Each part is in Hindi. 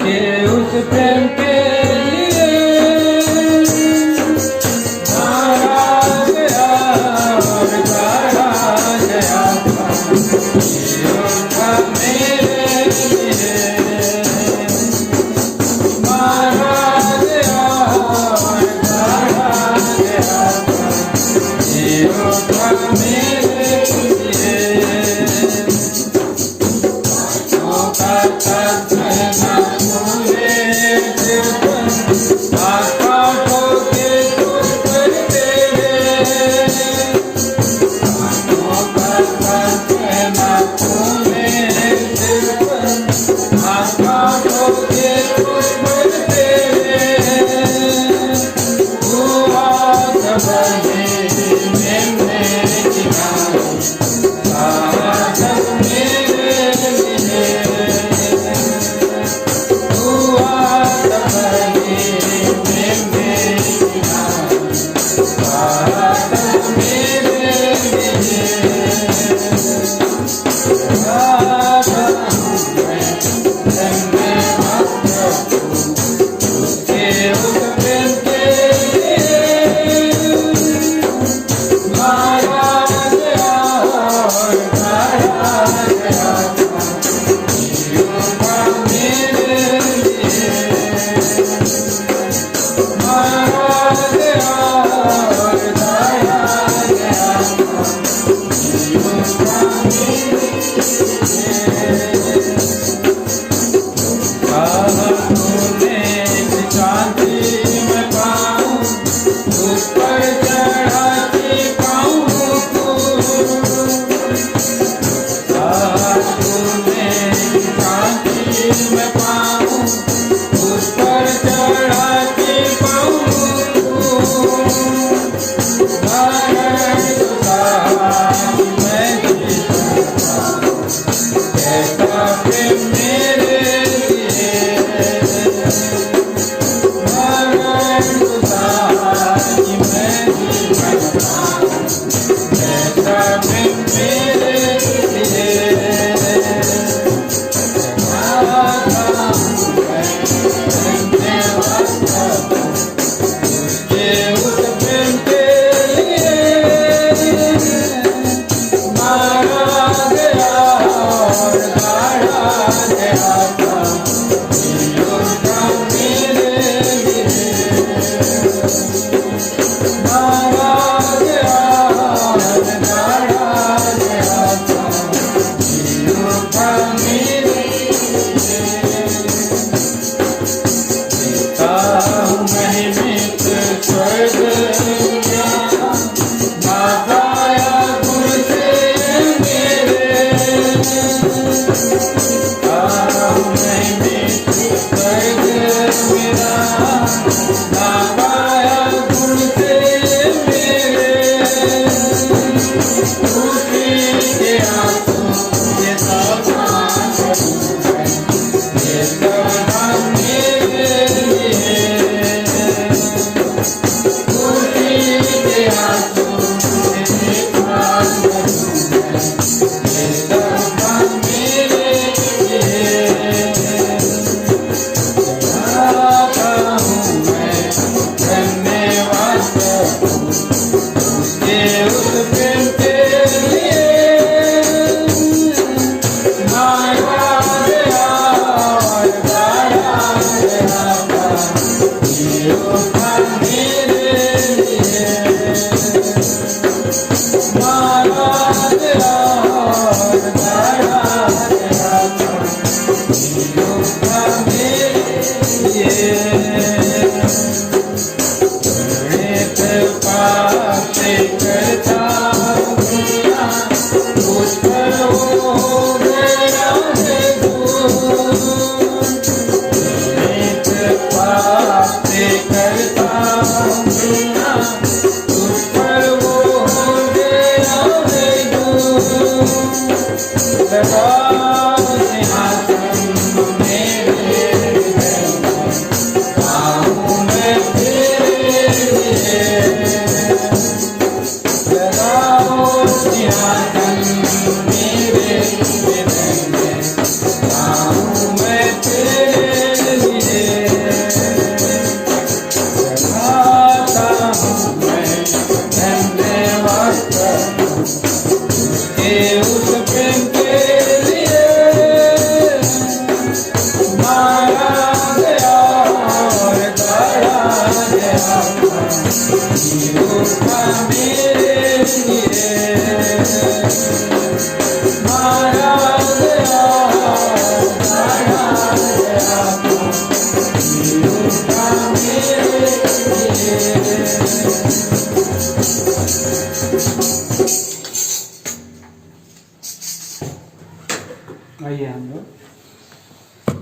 ये उस प्रेम के Yeah.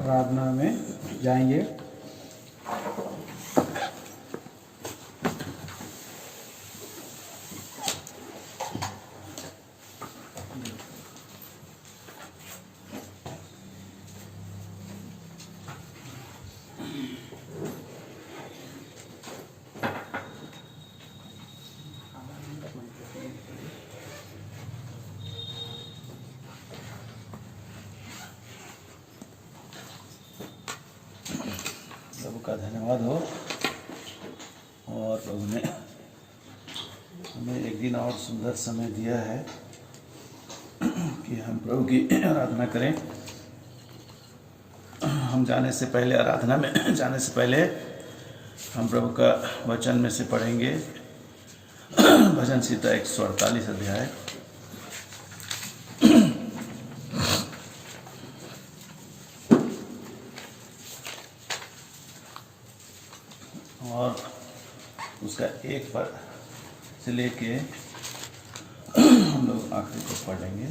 आराधना में जाएंगे। प्रभु का धन्यवाद हो और प्रभु ने हमें एक दिन और सुंदर समय दिया है कि हम प्रभु की आराधना करें। हम जाने से पहले, आराधना में जाने से पहले हम प्रभु का वचन में से पढ़ेंगे भजन संहिता 148 अध्याय। और उसका एक पद से लेके हम लोग आखिरी तक पढ़ लेंगे।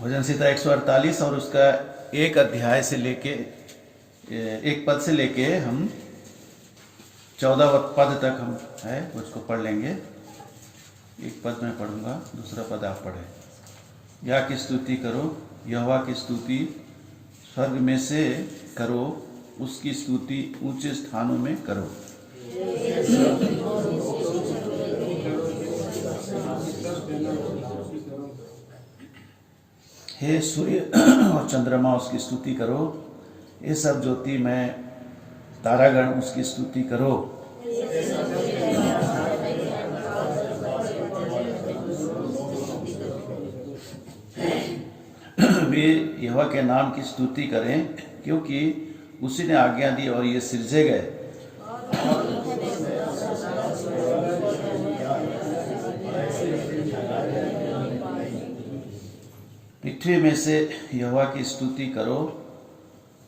भजन संहिता 148 और उसका एक अध्याय से लेके, एक पद से लेके हम 14 पद तक हम है उसको पढ़ लेंगे। एक पद मैं पढ़ूंगा, दूसरा पद आप पढ़ें। या की स्तुति करो, यहोवा की स्तुति स्वर्ग में से करो, उसकी स्तुति ऊंचे स्थानों में करो। हे सूर्य और चंद्रमा उसकी स्तुति करो, ये सब ज्योति में तारागण उसकी स्तुति करो। वे यहोवा के नाम की स्तुति करें, क्योंकि उसी ने आज्ञा दी और ये सिरजे गए। पृथ्वी में से यहोवा की स्तुति करो,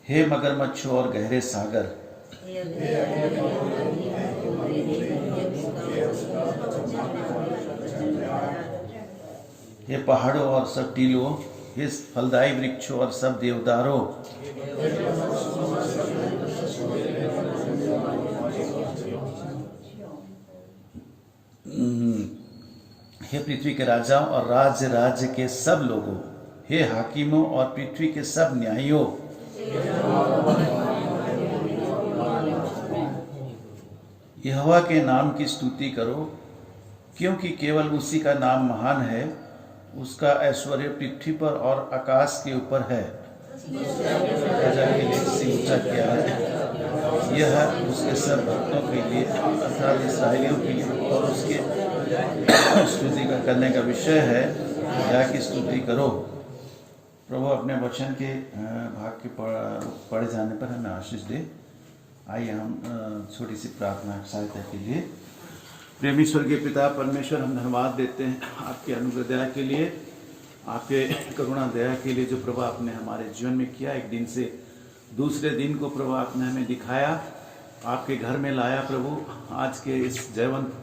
हे मगरमच्छों और गहरे सागर। हे पहाड़ों और सब टीलों, हे फलदायी वृक्षों और सब देवदारों। हे पृथ्वी के राजाओं और राज्य राज्य के सब लोगों, हे हाकिमों और पृथ्वी के सब न्यायियों। यहोवा के नाम की स्तुति करो, क्योंकि केवल उसी का नाम महान है। उसका ऐश्वर्य पृथ्वी पर और आकाश के ऊपर है। प्रजा के लिए ऊंचा किया है। यह उसके सब भक्तों के लिए अर्थात इस्राएलियों के लिए और उसके स्तुति का करने का विषय है। या की स्तुति करो। प्रभु अपने वचन के भाग के पढ़े जाने पर हमें आशीष दे। आइए हम छोटी सी प्रार्थना सहायता के लिए। प्रेमी स्वर्गीय पिता परमेश्वर, हम धन्यवाद देते हैं आपके अनुग्रह दया के लिए, आपके करुणा दया के लिए जो प्रभु आपने हमारे जीवन में किया। एक दिन से दूसरे दिन को प्रभु आपने हमें दिखाया, आपके घर में लाया। प्रभु आज के इस जयवंत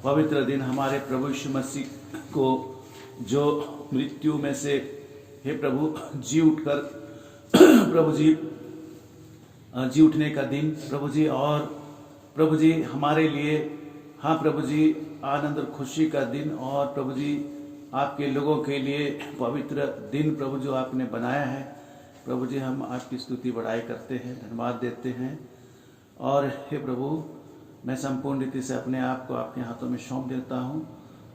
पवित्र दिन हमारे प्रभु यीशु मसीह को जो मृत्यु में से हे प्रभु जी उठकर प्रभु जी उठने का दिन प्रभु जी, और प्रभु जी हमारे लिए हाँ प्रभु जी आनंद और खुशी का दिन, और प्रभु जी आपके लोगों के लिए पवित्र दिन प्रभु जो आपने बनाया है। प्रभु जी हम आपकी स्तुति बढ़ाई करते हैं, धन्यवाद देते हैं। और हे प्रभु मैं संपूर्ण रीति से अपने आप को आपके हाथों में सौंप देता हूँ।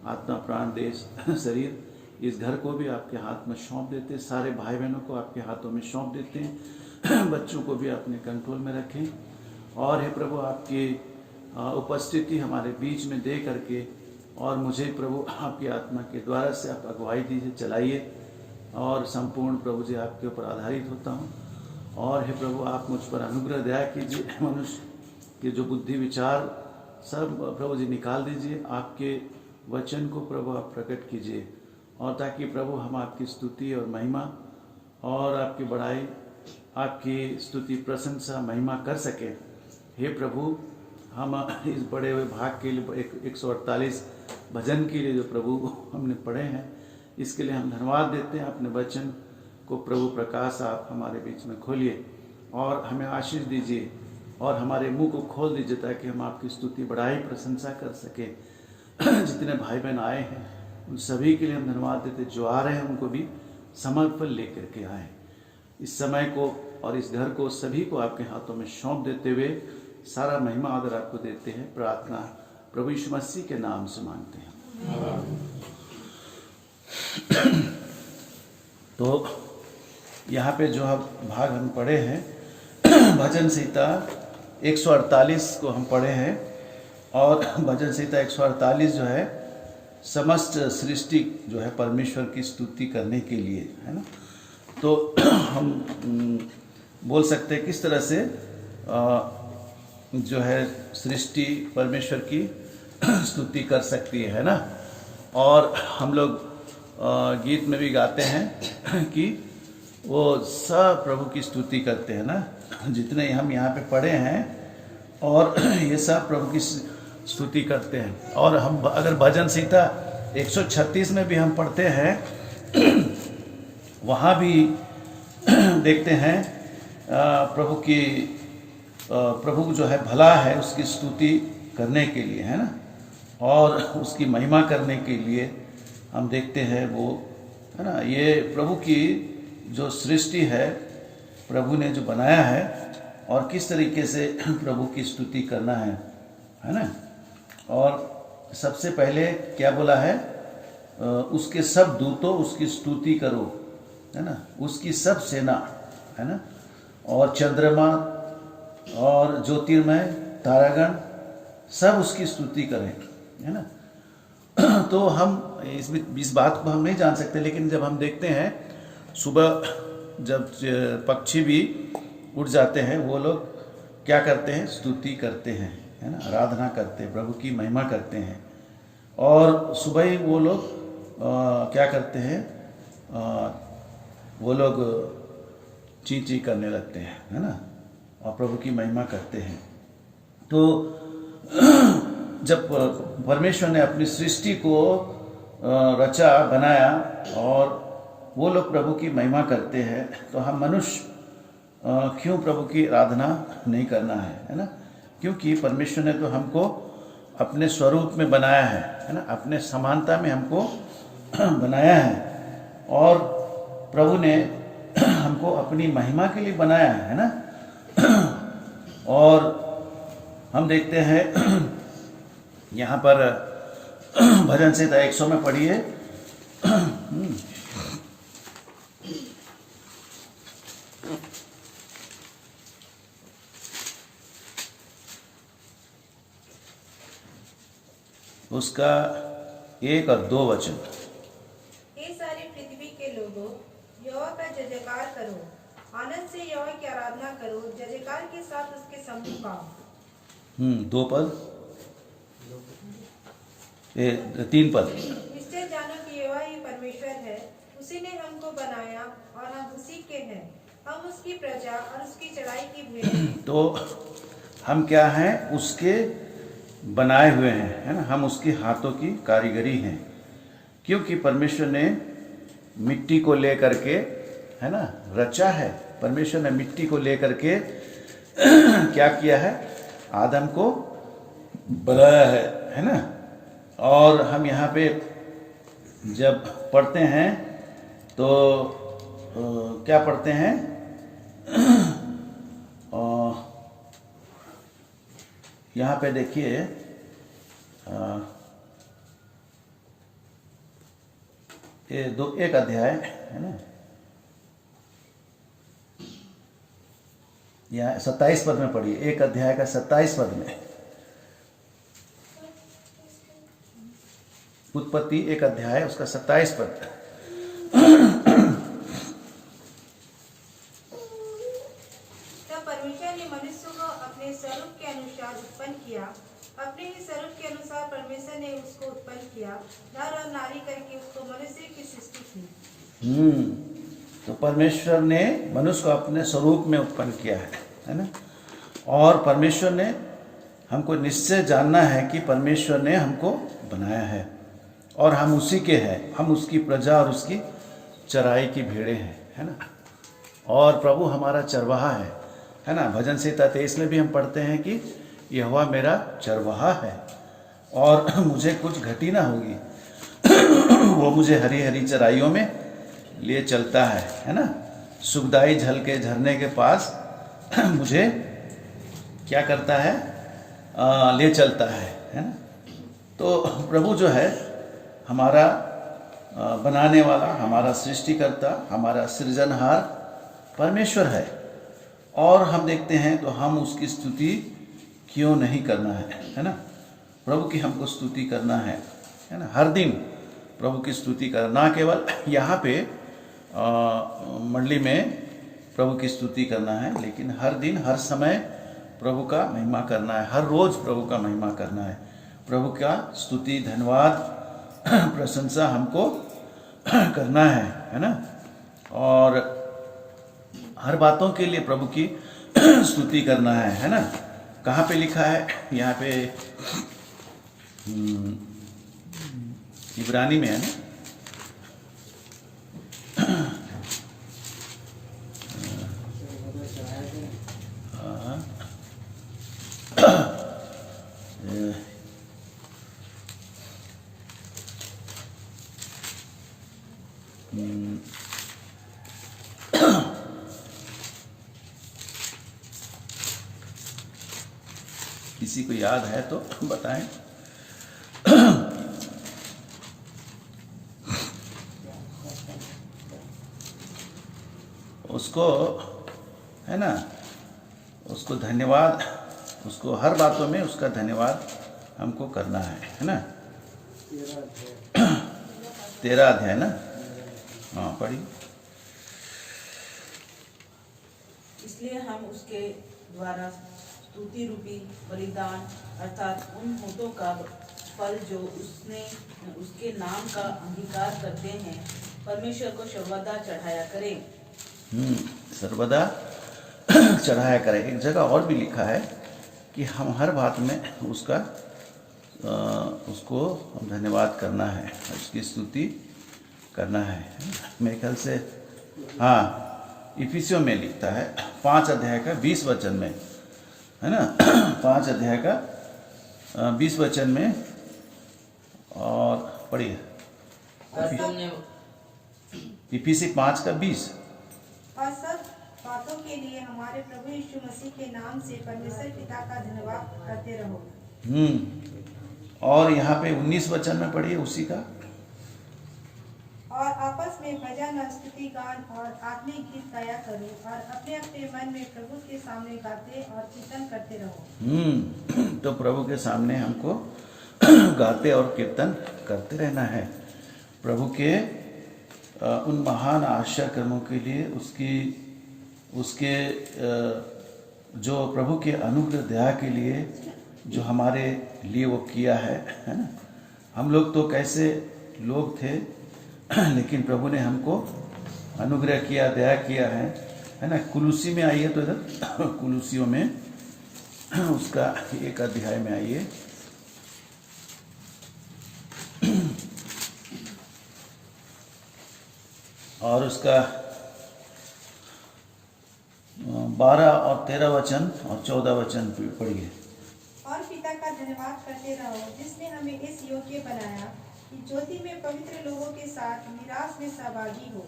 आत्मा प्राण देश शरीर इस घर को भी आपके हाथ में सौंप देते हैं। सारे भाई बहनों को आपके हाथों में सौंप देते हैं। बच्चों को भी अपने कंट्रोल में रखें। और हे प्रभु आपकी उपस्थिति हमारे बीच में दे करके, और मुझे प्रभु आपकी आत्मा के द्वारा से आप अगुवाई दीजिए, चलाइए। और संपूर्ण प्रभु जी आपके ऊपर आधारित होता हूँ। और हे प्रभु आप मुझ पर अनुग्रह दया कीजिए। मनुष्य के जो बुद्धि विचार सब प्रभु जी निकाल दीजिए। आपके वचन को प्रभु आप प्रकट कीजिए, और ताकि प्रभु हम आपकी स्तुति और महिमा और आपकी बड़ाई, आपकी स्तुति प्रशंसा महिमा कर सके। हे प्रभु हम इस बड़े हुए भाग के लिए 148 भजन के लिए जो प्रभु हमने पढ़े हैं, इसके लिए हम धन्यवाद देते हैं। अपने वचन को प्रभु प्रकाश आप हमारे बीच में खोलिए और हमें आशीष दीजिए और हमारे मुंह को खोल दीजिए ताकि हम आपकी स्तुति बढ़ाई प्रशंसा कर सके। जितने भाई बहन आए हैं उन सभी के लिए हम धन्यवाद देते, जो आ रहे हैं उनको भी समर्पण लेकर के आए। इस समय को और इस घर को सभी को आपके हाथों में सौंप देते हुए सारा महिमा आदर आपको देते हैं। प्रार्थना प्रभु यीशु मसीह के नाम से मांगते हैं। तो यहाँ पे जो भाग हम पढ़े हैं भजन संहिता 148 को हम पढ़े हैं और भजन संहिता 148 जो है समस्त सृष्टि जो है परमेश्वर की स्तुति करने के लिए है ना। तो हम बोल सकते हैं किस तरह से जो है सृष्टि परमेश्वर की स्तुति कर सकती है ना। और हम लोग गीत में भी गाते हैं कि वो सब प्रभु की स्तुति करते हैं ना। जितने हम यहाँ पे पढ़े हैं और ये सब प्रभु की स्तुति करते हैं। और हम अगर भजन संहिता 136 में भी हम पढ़ते हैं, वहाँ भी देखते हैं प्रभु जो है भला है उसकी स्तुति करने के लिए है ना, और उसकी महिमा करने के लिए हम देखते हैं वो है ना। ये प्रभु की जो सृष्टि है प्रभु ने जो बनाया है और किस तरीके से प्रभु की स्तुति करना है ना। और सबसे पहले क्या बोला है, उसके सब दूतों उसकी स्तुति करो है ना, उसकी सब सेना है ना, और चंद्रमा और ज्योतिर्मय तारागण सब उसकी स्तुति करें है ना। तो हम इस बात को हम नहीं जान सकते, लेकिन जब हम देखते हैं सुबह जब पक्षी भी उड़ जाते हैं वो लोग क्या करते हैं, स्तुति करते हैं है ना, आराधना करते हैं, प्रभु की महिमा करते हैं। और सुबह ही वो लोग क्या करते हैं, वो लोग ची ची करने लगते हैं है ना, और प्रभु की महिमा करते हैं। तो जब परमेश्वर ने अपनी सृष्टि को रचा बनाया और वो लोग प्रभु की महिमा करते हैं, तो हम मनुष्य क्यों प्रभु की आराधना नहीं करना है ना। क्योंकि परमेश्वर ने तो हमको अपने स्वरूप में बनाया है ना, अपने समानता में हमको बनाया है और प्रभु ने हमको अपनी महिमा के लिए बनाया है ना। और हम देखते हैं यहाँ पर भजन संहिता 100 में पढ़िए, उसका 1 और 2 वचन। हे सारी पृथ्वी के लोगों, यहोवा का जय जयकार करो, आनंद से यहोवा की आराधना करो, जय जयकार के साथ उसके सम्मुख आओ। 2 पद, 3 पद। निश्चय जानो कि यहोवा ही परमेश्वर है, उसी ने हमको बनाया और हम उसी के हैं, हम उसकी प्रजा और उसकी चढ़ाई की भेड़ हैं। तो हम क्या हैं, उसके बनाए हुए हैं है ना, हम उसके हाथों की कारीगरी हैं। क्योंकि परमेश्वर ने मिट्टी को लेकर के है ना रचा है, परमेश्वर ने मिट्टी को लेकर के क्या किया है, आदम को बनाया है ना। और हम यहाँ पे जब पढ़ते हैं तो क्या पढ़ते हैं, यहाँ पे देखिए ये 1 अध्याय है ना, यहाँ 27 पद में पढ़िए, 1 अध्याय का 27 पद में। उत्पत्ति 1 अध्याय उसका 27 पद। परमेश्वर ने मनुष्य को अपने स्वरूप के अनुसार उत्पन्न किया, अपने ही स्वरूप के अनुसार परमेश्वर ने उसको उत्पन्न किया, नर और नारी करके उसको मनुष्य की सृष्टि की। तो परमेश्वर ने मनुष्य को अपने स्वरूप में उत्पन्न किया है ना। और परमेश्वर ने हमको निश्चय जानना है कि परमेश्वर ने हमको बनाया है और हम उसी के हैं, हम उसकी प्रजा और उसकी चराई की भेड़ें हैं, है ना। और प्रभु हमारा चरवाहा है ना। भजन संहिता 23 में भी हम पढ़ते हैं कि यहोवा मेरा चरवाहा है और मुझे कुछ घटी ना होगी। वो मुझे हरी हरी चराइयों में लिए चलता है ना। सुखदाई झल के झरने के पास मुझे क्या करता है, ले चलता है ना। तो प्रभु जो है हमारा बनाने वाला, हमारा सृष्टिकर्ता, हमारा सृजनहार परमेश्वर है और हम देखते हैं तो हम उसकी स्तुति क्यों नहीं करना है ना। प्रभु की हमको स्तुति करना है ना। हर दिन प्रभु की स्तुति करना, ना केवल यहाँ पे मंडली में प्रभु की स्तुति करना है, लेकिन हर दिन हर समय प्रभु का महिमा करना है। हर रोज प्रभु का महिमा करना है। प्रभु का स्तुति, धन्यवाद, प्रशंसा हमको करना है ना। और हर बातों के लिए प्रभु की स्तुति करना है ना। कहाँ पे लिखा है? यहाँ पे इब्रानी में है ना। किसी को याद है तो बताएं। उसको है ना, उसको धन्यवाद, उसको हर बातों में उसका धन्यवाद हमको करना है ना। 13 अध्याय ना, हाँ पढ़िए। इसलिए हम उसके द्वारा स्तुति रूपी बलिदान अर्थात उन होठों का फल जो उसके नाम का अंगीकार करते हैं, परमेश्वर को सर्वदा चढ़ाया करें। सर्वदा चढ़ाया करें। एक जगह और भी लिखा है कि हम हर बात में उसको धन्यवाद करना है, उसकी स्तुति करना है। मेरे ख्याल से हाँ, इफिसियों में लिखता है 5 अध्याय का 20 वचन में, है ना। 5 अध्याय का 20 वचन में, और पढ़िए इफिसी 5 का 20। और सब बातों के लिए हमारे प्रभु यीशु मसीह के नाम से परमेश्वर पिता का धन्यवाद करते रहो। और यहाँ पे 19 वचन में पढ़िए उसी का। और आपस में भजन और स्तुति गान और आत्मिक गीत गाया करो और अपने अपने मन में प्रभु के सामने गाते और कीर्तन करते रहो। तो प्रभु के सामने हमको गाते और कीर्तन करते रहना है। प्रभु के उन महान आश्चर्य कर्मों के लिए, उसके जो प्रभु के अनुग्रह दया के लिए जो हमारे लिए वो किया है ना। हम लोग तो कैसे लोग थे, लेकिन प्रभु ने हमको अनुग्रह किया, दया किया है ना। कुलुसी में आइए, तो इधर कुलुसियों में उसका 1 अध्याय में आइए। और उसका 12 और 13 वचन और 14 वचन पढ़िए। और पिता का धन्यवाद करते रहो जिसने हमें इस योग्य बनाया कि ज्योति में पवित्र लोगों के साथ मिरास में सहभागी हो।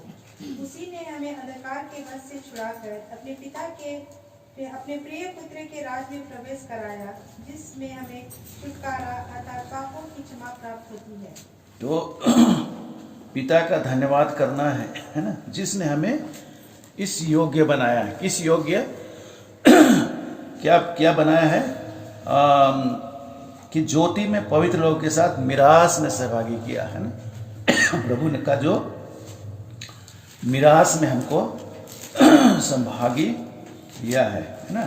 उसी ने हमें अंधकार के वश से छुड़ाकर अपने प्रिय पुत्र के राज में प्रवेश कराया, जिसमें हमें छुटकारा अर्थात पापों की क्षमा प्राप्त होती है। तो पिता का धन्यवाद करना है ना, जिसने हमें इस योग्य बनाया है। किस योग्य? क्या बनाया है? कि ज्योति में पवित्र लोगों के साथ मिरास में सहभागी किया है ना। प्रभु ने का जो मिरास में हमको संभागी किया है ना।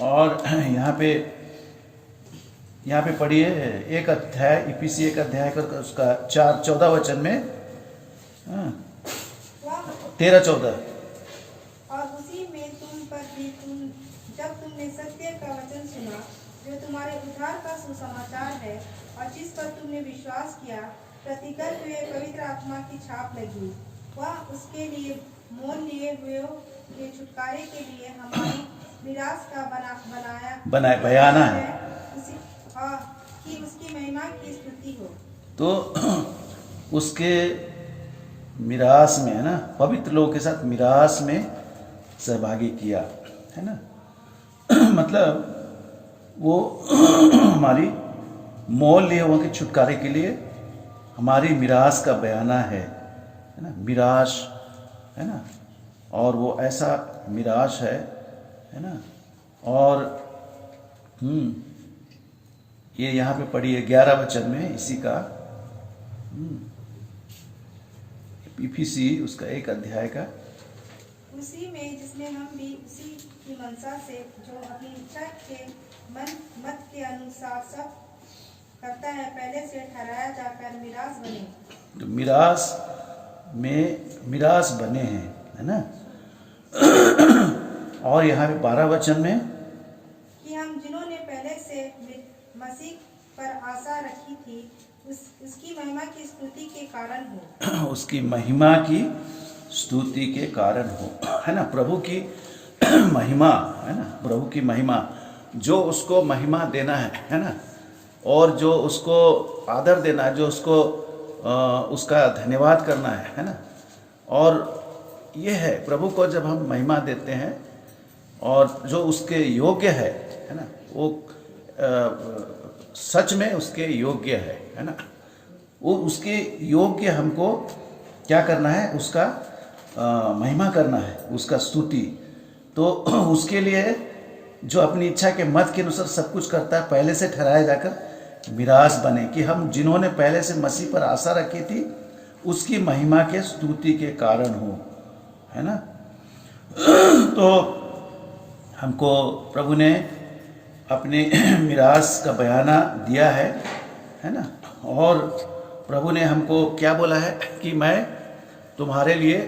और यहाँ पे पढ़िए 1 अध्याय, इफिसी 1 अध्याय का उसका 4-14 वचन में, 13-14। और उसी में तुम पर भी जब तुमने सत्य का वचन सुना जो तुम्हारे उद्धार का सुसमाचार है और जिस पर तुमने विश्वास किया, प्रतिगत हुए पवित्र आत्मा की छाप लगी। वह उसके लिए मोल लिए हुए के छुटकारे के लिए हमारी मिरास का बयाना है कि उसकी महिमा की स्तुति हो। तो उसके मिरास में, है ना, पवित्र लोगों के साथ मिरास में सहभागी किया, है ना। मतलब वो हमारी मोल लिए हुए के छुटकारे के लिए हमारी मिरास का बयाना है ना, मिरास, है ना। और वो ऐसा मिरास है ना। और ये यहाँ पे पढ़िए 11 वचन में इसी का, इफिसी उसका 1 अध्याय का, उसी में जिसमें हम भी उसी की मनसा से जो अपनी इच्छा के मत के अनुसार सब करता है, पहले से ठहराया जाकर मिरास बने। तो मिरास बने हैं, है ना। और यहाँ पे 12 वचन में कि हम जिन्होंने पहले से मसीह पर आशा रखी थी, उसकी महिमा की स्तुति के कारण हो। उसकी महिमा की स्तुति के कारण हो, है ना। प्रभु की महिमा, है ना, प्रभु की महिमा, जो उसको महिमा देना है ना, और जो उसको आदर देना है, जो उसको उसका धन्यवाद करना है ना। और ये है प्रभु को जब हम महिमा देते हैं और जो उसके योग्य है ना, वो सच में उसके योग्य है ना। वो उसके योग्य हमको क्या करना है, उसका महिमा करना है, उसका स्तुति। तो उसके लिए जो अपनी इच्छा के मत के अनुसार सब कुछ करता है, पहले से ठहराया जाकर मिरास बने, कि हम जिन्होंने पहले से मसीह पर आशा रखी थी उसकी महिमा के स्तुति के कारण हो, है ना। तो हमको प्रभु ने अपने मिरास का बयाना दिया है ना। और प्रभु ने हमको क्या बोला है कि मैं तुम्हारे लिए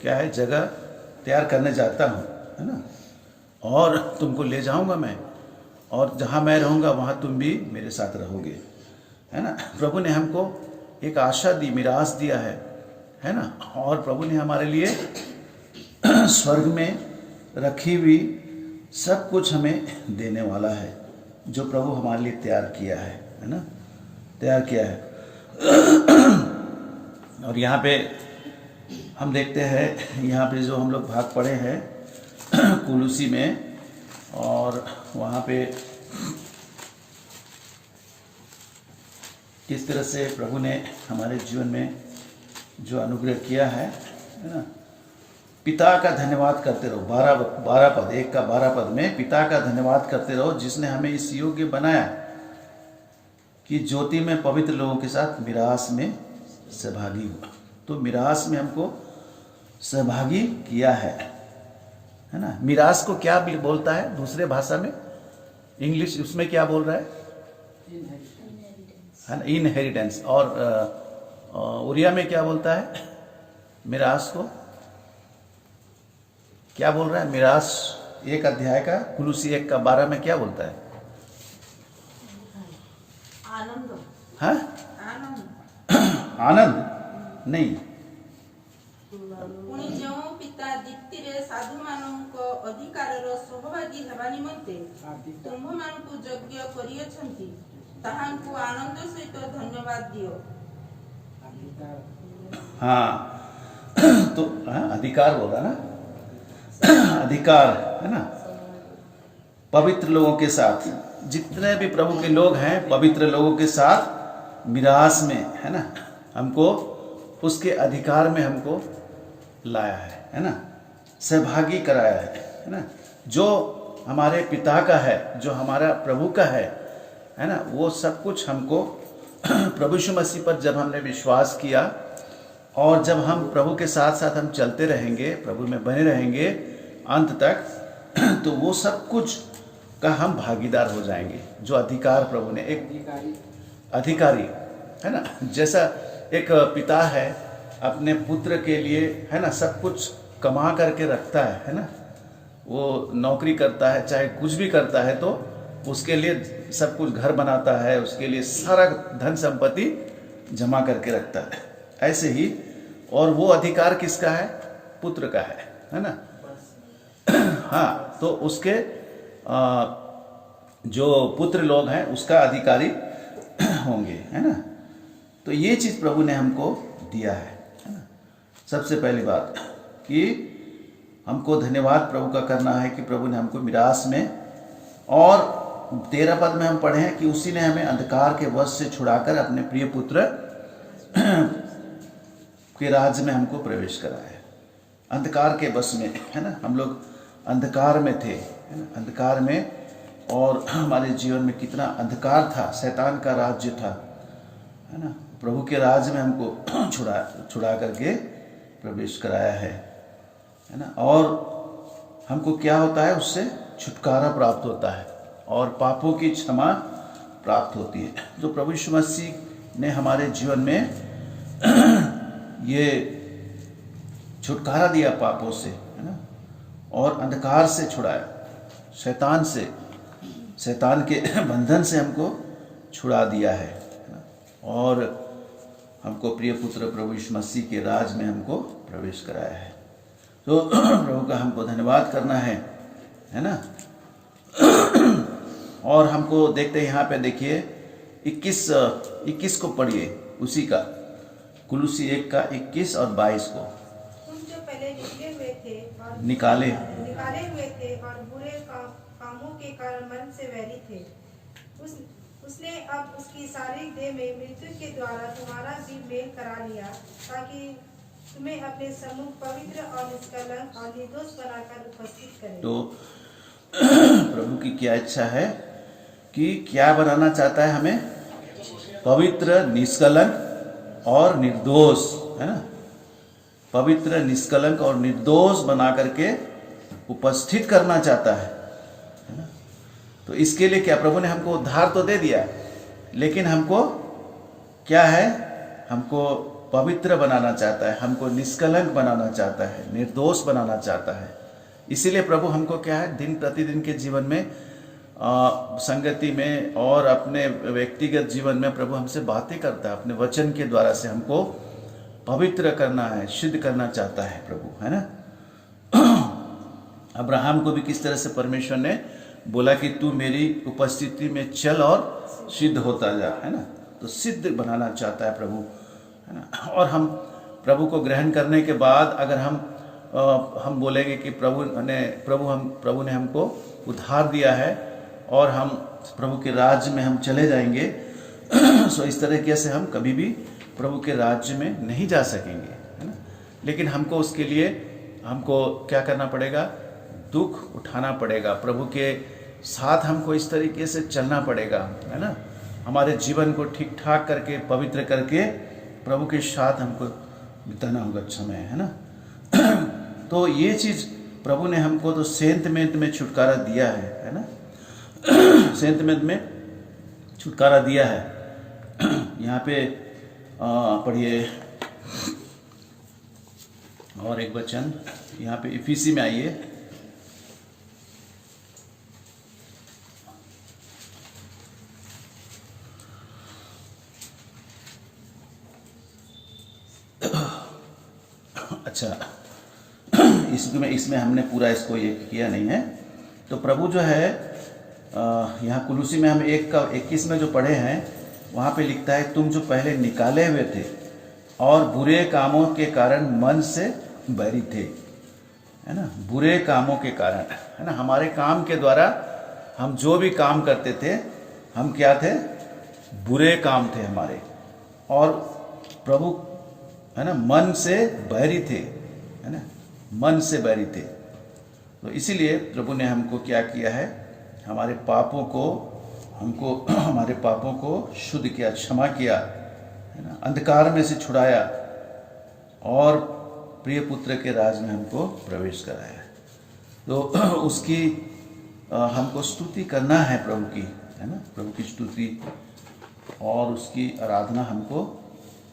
क्या है, जगह तैयार करने जाता हूँ, है ना, और तुमको ले जाऊंगा मैं, और जहाँ मैं रहूँगा वहाँ तुम भी मेरे साथ रहोगे, है ना। प्रभु ने हमको एक आशा दी, मिरास दिया है ना। और प्रभु ने हमारे लिए स्वर्ग में रखी हुई सब कुछ हमें देने वाला है, जो प्रभु हमारे लिए तैयार किया है ना, तैयार किया है। और यहाँ पे हम देखते हैं, यहाँ पे जो हम लोग भाग पढ़े हैं कुलुसी में, और वहाँ पे किस तरह से प्रभु ने हमारे जीवन में जो अनुग्रह किया है ना। पिता का धन्यवाद करते रहो, 12 पद, 1 का 12 पद में पिता का धन्यवाद करते रहो जिसने हमें इस योग्य बनाया कि ज्योति में पवित्र लोगों के साथ मिरास में सहभागी हुआ। तो मिरास में हमको सहभागी किया है ना। मिरास को क्या बोलता है दूसरे भाषा में, इंग्लिश उसमें क्या बोल रहा है ना, इनहेरिटेंस। और उड़िया में क्या बोलता है मिरास को, क्या बोल रहा है मिरास? 1 अध्याय का कुलुसी 1 का 12 में क्या बोलता है? आनंद। हाँ, आनंद नहीं। पुणी जो पिता दीप्तिरे साधु मानक अधिकारर सहभागी हेबा निमंते तुम्भ मानकु यज्ञ करियछंती ताहांकु आनंद सहित धन्यवाद दियो। हाँ, तो अधिकार बोला ना, अधिकार, है ना। पवित्र लोगों के साथ, जितने भी प्रभु के लोग हैं पवित्र लोगों के साथ मिरास में, है ना, हमको उसके अधिकार में हमको लाया है ना, सहभागी कराया है ना। जो हमारे पिता का है, जो हमारा प्रभु का है ना, वो सब कुछ हमको प्रभु यीशु मसीह पर जब हमने विश्वास किया और जब हम प्रभु के साथ साथ हम चलते रहेंगे, प्रभु में बने रहेंगे अंत तक, तो वो सब कुछ का हम भागीदार हो जाएंगे। जो अधिकार प्रभु ने, एक अधिकारी है ना, जैसा एक पिता है अपने पुत्र के लिए, है ना, सब कुछ कमा करके रखता है ना। वो नौकरी करता है चाहे कुछ भी करता है तो उसके लिए सब कुछ घर बनाता है, उसके लिए सारा धन संपत्ति जमा करके रखता है। ऐसे ही और वो अधिकार किसका है? पुत्र का है ना? हाँ, तो उसके जो पुत्र लोग हैं उसका अधिकारी होंगे, है ना? तो ये चीज प्रभु ने हमको दिया है ना? सबसे पहली बात कि हमको धन्यवाद प्रभु का करना है कि प्रभु ने हमको मिरास में, और 13 पद में हम पढ़े हैं कि उसी ने हमें अंधकार के वश से छुड़ाकर अपने प्रिय पुत्र के राज्य में हमको प्रवेश कराया है। अंधकार के वश में, है ना? हम लोग अंधकार में थे, है ना? अंधकार में, और हमारे जीवन में कितना अंधकार था, शैतान का राज्य था, है ना? प्रभु के राज्य में हमको छुड़ा करके प्रवेश कराया है ना? और हमको क्या होता है? उससे छुटकारा प्राप्त होता है और पापों की क्षमा प्राप्त होती है। जो प्रभु यीशु मसीह ने हमारे जीवन में ये छुटकारा दिया पापों से, है ना? और अंधकार से छुड़ाया, शैतान से, शैतान के बंधन से हमको छुड़ा दिया है ना? और हमको प्रिय पुत्र प्रभु यीशु मसीह के राज में हमको प्रवेश कराया है। तो प्रभु का हमको धन्यवाद करना है ना? और हमको देखते हैं यहाँ पे, देखिए 21 को पढ़िए, उसी का कुलुसी 1 का 21 और 22 को। तुम जो पहले निकले हुए थे और निकाले हुए थे और बुरे कामों के कारण मन से वैरी थे, उसने अब उसकी शारीरिक देह में मृत्यु के द्वारा तुम्हारा भी मेल करा लिया, ताकि तुम्हें अपने सम्मुख पवित्र और निष्कलंक और निर्दोष बनाकर उपस्थित करे। तो प्रभु की क्या इच्छा है कि क्या बनाना चाहता है हमें? पवित्र, निष्कलंक और निर्दोष, है ना? पवित्र, निष्कलंक और निर्दोष बना करके उपस्थित करना चाहता है ना? तो इसके लिए क्या, प्रभु ने हमको उद्धार तो दे दिया, लेकिन हमको क्या है? हमको पवित्र बनाना चाहता है, हमको निष्कलंक बनाना चाहता है, निर्दोष बनाना चाहता है। इसीलिए प्रभु हमको क्या है, दिन प्रतिदिन के जीवन में, संगति में और अपने व्यक्तिगत जीवन में प्रभु हमसे बातें करता है, अपने वचन के द्वारा से हमको पवित्र करना है, सिद्ध करना चाहता है प्रभु, है ना? अब्राहम को भी किस तरह से परमेश्वर ने बोला कि तू मेरी उपस्थिति में चल और सिद्ध होता जा, है ना? तो सिद्ध बनाना चाहता है प्रभु, है ना? और हम प्रभु को ग्रहण करने के बाद अगर हम बोलेंगे कि प्रभु ने हमको उद्धार दिया है और हम प्रभु के राज्य में हम चले जाएंगे, सो इस तरीके से हम कभी भी प्रभु के राज्य में नहीं जा सकेंगे, है ना? लेकिन हमको उसके लिए हमको क्या करना पड़ेगा? दुख उठाना पड़ेगा, प्रभु के साथ हमको इस तरीके से चलना पड़ेगा, है ना? हमारे जीवन को ठीक ठाक करके, पवित्र करके प्रभु के साथ हमको बिताना होगा समय, है ना? तो ये चीज प्रभु ने हमको तो सेंत में छुटकारा दिया है ना? सेंत में छुटकारा दिया है। यहाँ पे पढ़िए और एक वचन, यहाँ पे इफिसी में आइए, अच्छा, इसमें हमने पूरा इसको ये किया नहीं है। तो प्रभु जो है यहाँ कुलुसी में हम 1 का 21 में जो पढ़े हैं, वहाँ पे लिखता है, तुम जो पहले निकाले हुए थे और बुरे कामों के कारण मन से बैरी थे, है ना? बुरे कामों के कारण, है ना? हमारे काम के द्वारा हम जो भी काम करते थे, हम क्या थे? बुरे काम थे हमारे, और प्रभु, है ना, मन से बैरी थे, है ना? मन से बैरी थे। तो इसीलिए प्रभु ने हमको क्या किया है? हमारे पापों को शुद्ध किया, क्षमा किया, है ना? अंधकार में से छुड़ाया और प्रिय पुत्र के राज में हमको प्रवेश कराया। तो उसकी हमको स्तुति करना है प्रभु की, है ना? प्रभु की स्तुति और उसकी आराधना हमको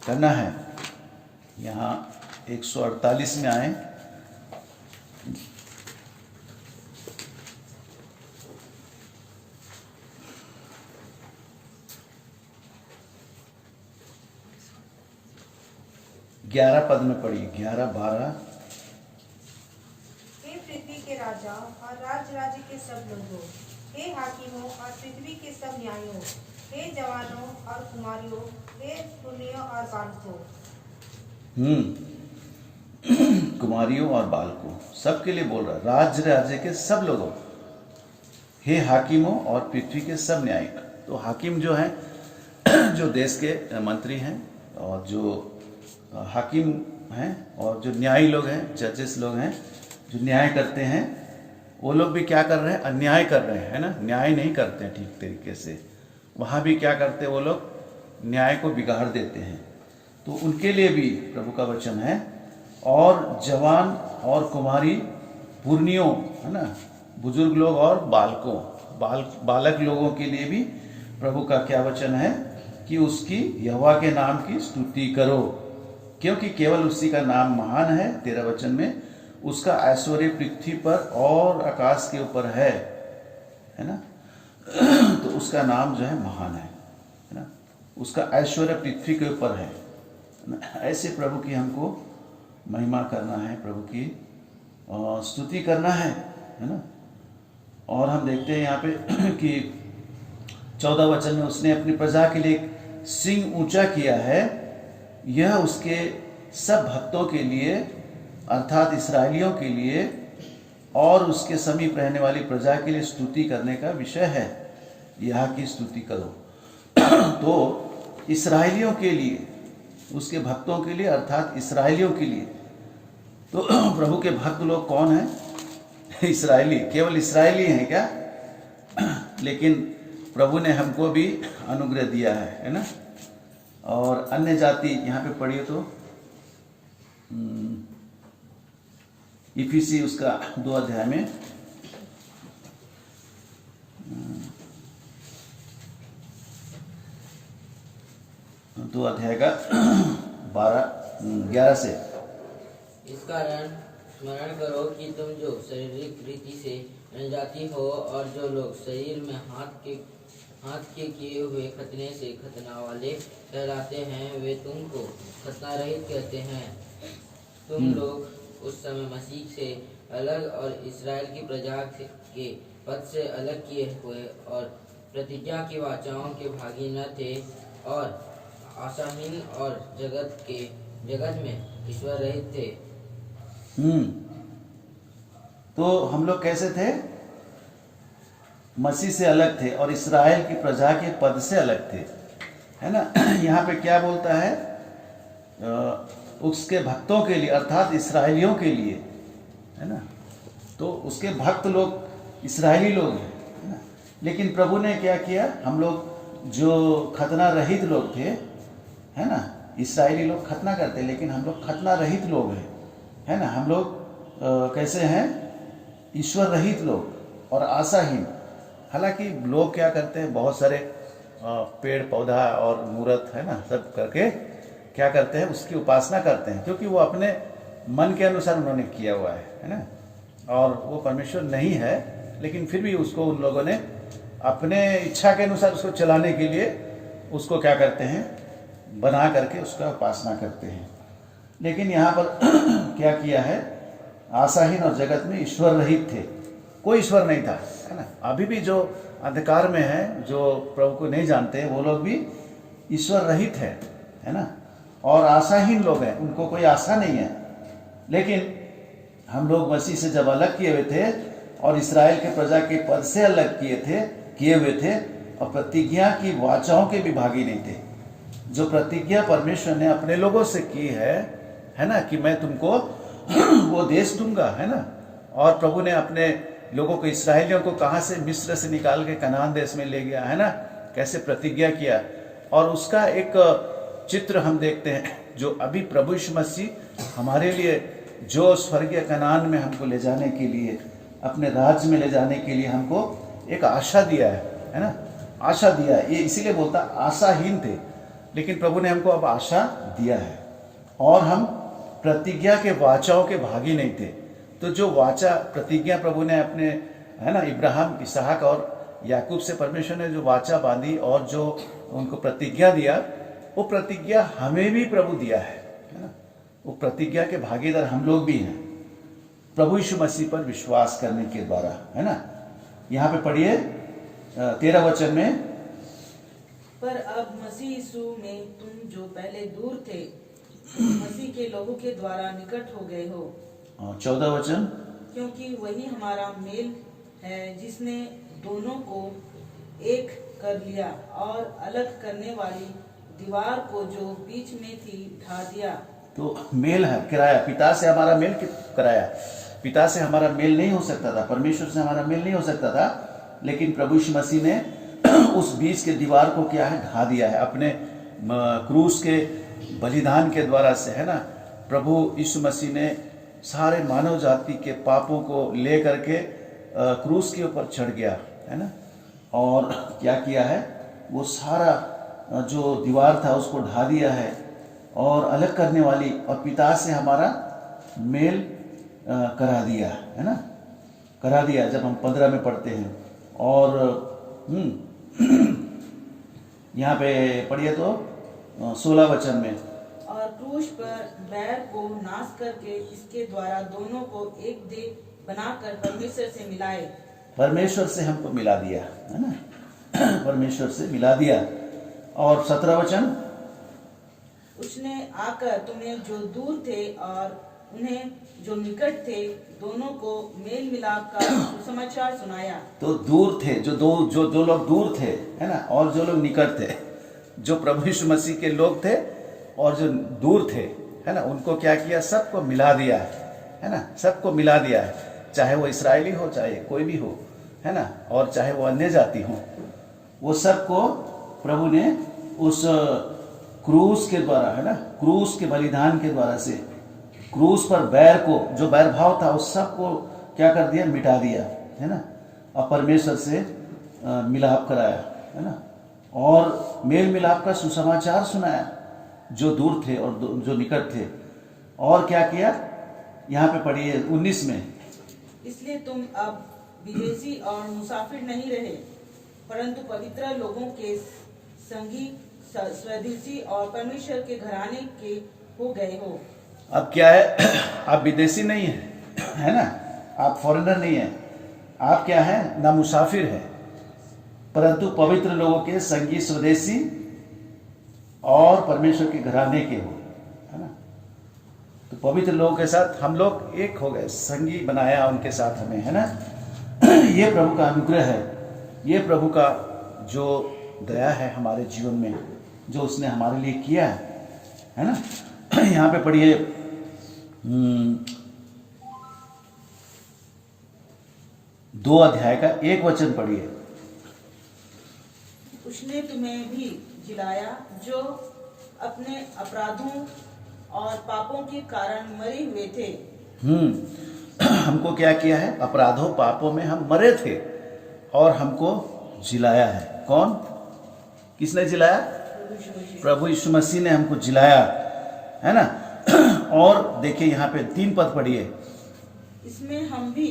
करना है। यहाँ 148 में आए, 11 पद में पढ़िए, 11, 12। हे पृथ्वी के राजा और राज्य के सब लोगों, हे हाकिमों और पृथ्वी के सब न्यायों, हे जवानों और कुमारियों, हे पुण्यों और बालकों। कुमारियों और बालकों, सबके लिए बोल रहा है। राज्य के सब लोगों, हे हाकिमों और पृथ्वी के सब न्याय। तो हाकिम जो हैं जो देश के मंत्री हैं, और जो हाकिम हैं, और जो न्यायी लोग हैं, जजेस लोग हैं, जो न्याय करते हैं, वो लोग भी क्या कर रहे हैं? अन्याय कर रहे हैं, है ना। न्याय नहीं करते हैं ठीक तरीके से। वहाँ भी क्या करते हैं वो लोग? न्याय को बिगाड़ देते हैं। तो उनके लिए भी प्रभु का वचन है। और जवान और कुमारी, पुरनियों, है ना, बुजुर्ग लोग और बालकों, बालक लोगों के लिए भी प्रभु का क्या वचन है कि उसकी यहोवा के नाम की स्तुति करो, क्योंकि केवल उसी का नाम महान है। 13 वचन में, उसका ऐश्वर्य पृथ्वी पर और आकाश के ऊपर है ना। तो उसका नाम जो है महान है ना। उसका ऐश्वर्य पृथ्वी के ऊपर है ना। ऐसे प्रभु की हमको महिमा करना है, प्रभु की स्तुति करना है ना। और हम देखते हैं यहाँ पे कि 14 वचन में, उसने अपनी प्रजा के लिए सिंह ऊंचा किया है, यह उसके सब भक्तों के लिए अर्थात इसराइलियों के लिए और उसके समीप रहने वाली प्रजा के लिए स्तुति करने का विषय है। यहाँ की स्तुति करो। तो इसराइलियों के लिए, उसके भक्तों के लिए अर्थात इसराइलियों के लिए। तो प्रभु के भक्त लोग कौन हैं? इसराइली। केवल इसराइली हैं क्या? लेकिन प्रभु ने हमको भी अनुग्रह दिया है ना। और अन्य जाति, यहाँ पे पढ़िए तो इफिसी उसका 2 अध्याय में 2 अध्याय का 11 से। इस कारण स्मरण करो कि तुम जो शारीरिक रीति से जनजाति हो और जो लोग शरीर में हाथ के किए हुए खतने से खतना वाले कहलाते हैं, वे तुमको खतना रहित कहते हैं। तुम लोग उस समय मसीह से अलग और इस्राएल की प्रजा के पद से अलग किए हुए और प्रतिज्ञा की वाचाओं के भागी न थे, और आशाहीन और जगत में ईश्वर रहित थे। तो हम लोग कैसे थे? मसीह से अलग थे और इस्राएल की प्रजा के पद से अलग थे, है ना। यहाँ पे क्या बोलता है? उसके भक्तों के लिए अर्थात इसराइलियों के लिए, है ना। तो उसके भक्त लोग इसराइली लोग हैं, है ना। लेकिन प्रभु ने क्या किया? हम लोग जो खतना रहित लोग थे, है ना, इसराइली लोग खतना करते, लेकिन हम लोग खतना रहित लोग हैं, है ना। हम लोग कैसे हैं? ईश्वर रहित लोग और आशाहीन। हालांकि लोग क्या करते हैं? बहुत सारे पेड़ पौधा और मूर्त, है ना, सब करके क्या करते हैं? उसकी उपासना करते हैं, क्योंकि वो अपने मन के अनुसार उन्होंने किया हुआ है ना। और वो परमेश्वर नहीं है, लेकिन फिर भी उसको उन लोगों ने अपने इच्छा के अनुसार उसको चलाने के लिए उसको क्या करते हैं? बना करके उसका उपासना करते हैं। लेकिन यहाँ पर क्या किया है? आशाहीन और जगत में ईश्वर रहित थे, कोई ईश्वर नहीं था, है ना। अभी भी जो अंधकार में है, जो प्रभु को नहीं जानते, वो लोग भी ईश्वर रहित है ना। और आशाहीन लोग हैं, उनको कोई आशा नहीं है। लेकिन हम लोग मसीह से जब अलग किए हुए थे और इस्राएल के प्रजा के पद से अलग किए हुए थे और प्रतिज्ञा की वाचाओं के भी भागी नहीं थे। जो प्रतिज्ञा परमेश्वर ने अपने लोगों से की है ना, कि मैं तुमको वो देश दूंगा, है ना। और प्रभु ने अपने लोगों को, इसराइलियों को कहाँ से? मिस्र से निकाल के कनान देश में ले गया, है ना। कैसे प्रतिज्ञा किया, और उसका एक चित्र हम देखते हैं, जो अभी प्रभु यीशु मसीह हमारे लिए जो स्वर्गीय कनान में हमको ले जाने के लिए, अपने राज्य में ले जाने के लिए हमको एक आशा दिया है ना। आशा दिया, ये इसीलिए बोलता आशाहीन थे, लेकिन प्रभु ने हमको अब आशा दिया है। और हम प्रतिज्ञा के वाचाओं के भागी नहीं थे। तो जो वाचा प्रतिज्ञा प्रभु ने अपने, है ना, इब्राहिम, इसहाक और याकूब से परमेश्वर ने जो वाचा बांधी और जो उनको प्रतिज्ञा दिया, वो प्रतिज्ञा हमें भी प्रभु दिया है ना। वो प्रतिज्ञा के भागीदार हम लोग भी हैं, प्रभु यीशु मसीह पर विश्वास करने के द्वारा, है ना। यहाँ पे पढ़िए 13 वचन में, पर अब मसीह यीशु में तुम जो पहले दूर थे मसीह के लोगों के द्वारा निकट हो गए हो। 14 वचन, क्योंकि वही हमारा मेल है जिसने दोनों को एक कर लिया और अलग करने वाली दीवार को जो बीच में थी ढा दिया। तो मेल है कराया, पिता से हमारा मेल कराया। पिता से हमारा मेल नहीं हो सकता था, परमेश्वर से हमारा मेल नहीं हो सकता था, लेकिन प्रभु यीशु मसीह ने उस बीच के दीवार को क्या है, ढा दिया है अपने क्रूस के बलिदान के द्वारा से, है ना। प्रभु यीशु मसीह ने सारे मानव जाति के पापों को ले करके क्रूस के ऊपर चढ़ गया, है ना, और क्या किया है, वो सारा जो दीवार था उसको ढा दिया है और अलग करने वाली और पिता से हमारा मेल करा दिया, है ना, करा दिया। जब हम 15 में पढ़ते हैं और यहाँ पे पढ़िए तो 16 वचन में, और क्रूस पर बैर को नाश करके इसके द्वारा दोनों को एक देह बनाकर परमेश्वर से मिलाए। परमेश्वर से हमको मिला दिया, है ना, परमेश्वर से मिला दिया। और 17 वचन, उसने आकर तुम्हें जो दूर थे और उन्हें जो निकट थे दोनों को मेल मिलाप का सुसमाचार सुनाया। तो दूर थे, जो लोग दूर थे, है ना, और जो लोग निकट थे, जो प्रभु यीशु मसीह के लोग थे और जो दूर थे, है ना, उनको क्या किया, सबको मिला दिया है ना, सबको मिला दिया है, चाहे वो इस्राएली हो, चाहे कोई भी हो, है ना, और चाहे वो अन्य जाति हो, वो सबको प्रभु ने उस क्रूस के द्वारा, है ना, क्रूस के बलिदान के द्वारा से क्रूस पर बैर को, जो बैर भाव था, उस सबको क्या कर दिया, मिटा दिया, है ना, और परमेश्वर से मिलाप कराया, है ना, और मेल मिलाप का सुसमाचार सुनाया, जो दूर थे और जो निकट थे। और क्या किया, यहाँ पे पढ़िए 19 में, इसलिए तुम अब विदेशी और मुसाफिर नहीं रहे, परंतु पवित्र लोगों के संगी, स्वदेशी और परमेश्वर के घराने के हो गए हो। अब क्या है, आप विदेशी नहीं है ना, आप फॉरेनर नहीं है, आप क्या है, ना मुसाफिर है, परंतु पवित्र लोगों के संगी, स्वदेशी और परमेश्वर के घराने के हो, है ना। तो पवित्र लोगों के साथ हम लोग एक हो गए, संगी बनाया उनके साथ हमें, है ना। ये प्रभु का अनुग्रह है, ये प्रभु का जो दया है हमारे जीवन में, जो उसने हमारे लिए किया है ना। यहाँ पे पढ़िए 2 अध्याय का 1 वचन पढ़िए। उसने तुम्हें भी जिलाया जो अपने अपराधों और पापों के कारण मरे हुए थे। हमको क्या किया है, अपराधों पापों में हम मरे थे और हमको जिलाया है। कौन, किसने जिलाया, प्रभु यीशु मसीह ने हमको जिलाया, है ना। और देखिए यहाँ पे 3 पद पढ़िए, इसमें हम भी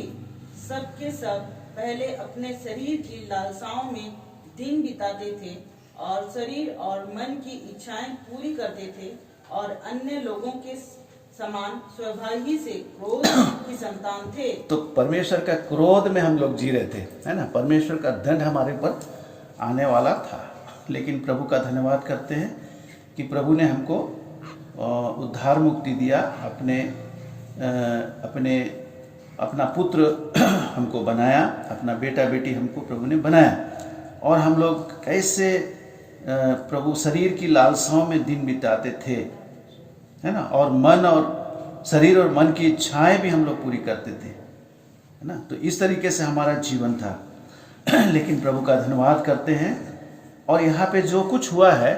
सब के सब पहले अपने शरीर की लालसाओं में दिन बिताते थे और शरीर और मन की इच्छाएं पूरी करते थे और अन्य लोगों के समान स्वभाव ही से क्रोध की संतान थे। तो परमेश्वर का क्रोध में हम लोग जी रहे थे, है ना, परमेश्वर का दंड हमारे पर आने वाला था, लेकिन प्रभु का धन्यवाद करते हैं कि प्रभु ने हमको उद्धार मुक्ति दिया, अपना पुत्र हमको बनाया, अपना बेटा बेटी हमको प्रभु ने बनाया, और हम लोग कैसे प्रभु शरीर की लालसाओं में दिन बिताते थे, है ना, और मन और शरीर और मन की इच्छाएं भी हम लोग पूरी करते थे, है ना। तो इस तरीके से हमारा जीवन था, लेकिन प्रभु का धन्यवाद करते हैं। और यहाँ पे जो कुछ हुआ है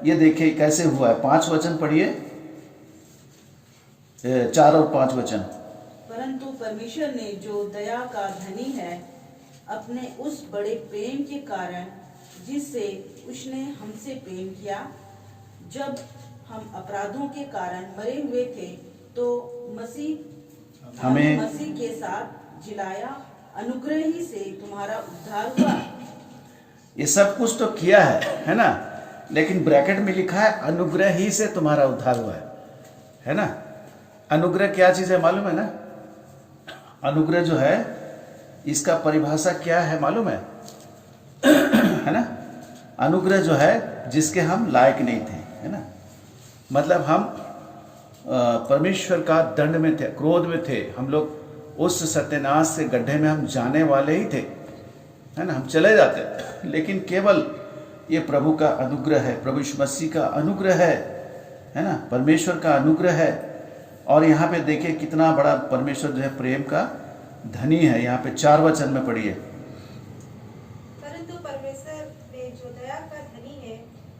ये देखिए कैसे हुआ है। 5 वचन पढ़िए, 4 और 5 वचन। परंतु परमेश्वर ने जो दया का धनी है, अपने उस बड़े प्रेम के कारण जिससे उसने हमसे प्रेम किया, जब हम अपराधों के कारण मरे हुए थे तो हमें मसीह के साथ जिलाया, अनुग्रह ही से तुम्हारा उद्धार हुआ। ये सब कुछ तो किया है ना, लेकिन ब्रैकेट में लिखा है अनुग्रह ही से तुम्हारा उद्धार हुआ है ना। अनुग्रह क्या चीज है मालूम है ना? अनुग्रह जो है इसका परिभाषा क्या है मालूम है? है ना? अनुग्रह जो है जिसके हम लायक नहीं थे, है ना? मतलब हम परमेश्वर का दंड में थे, क्रोध में थे, हम लोग उस सत्यानाश के गड्ढे में हम जाने वाले ही थे, है ना? हम चले जाते, लेकिन केवल ये प्रभु का अनुग्रह है, प्रभु यीशु मसीह का अनुग्रह है ना? परमेश्वर का अनुग्रह है। और यहाँ पे देखिए कितना बड़ा परमेश्वर जो है प्रेम का धनी है। यहाँ पे 4 वचन में पढ़िए। परंतु परमेश्वर ने जो दया का धनी है,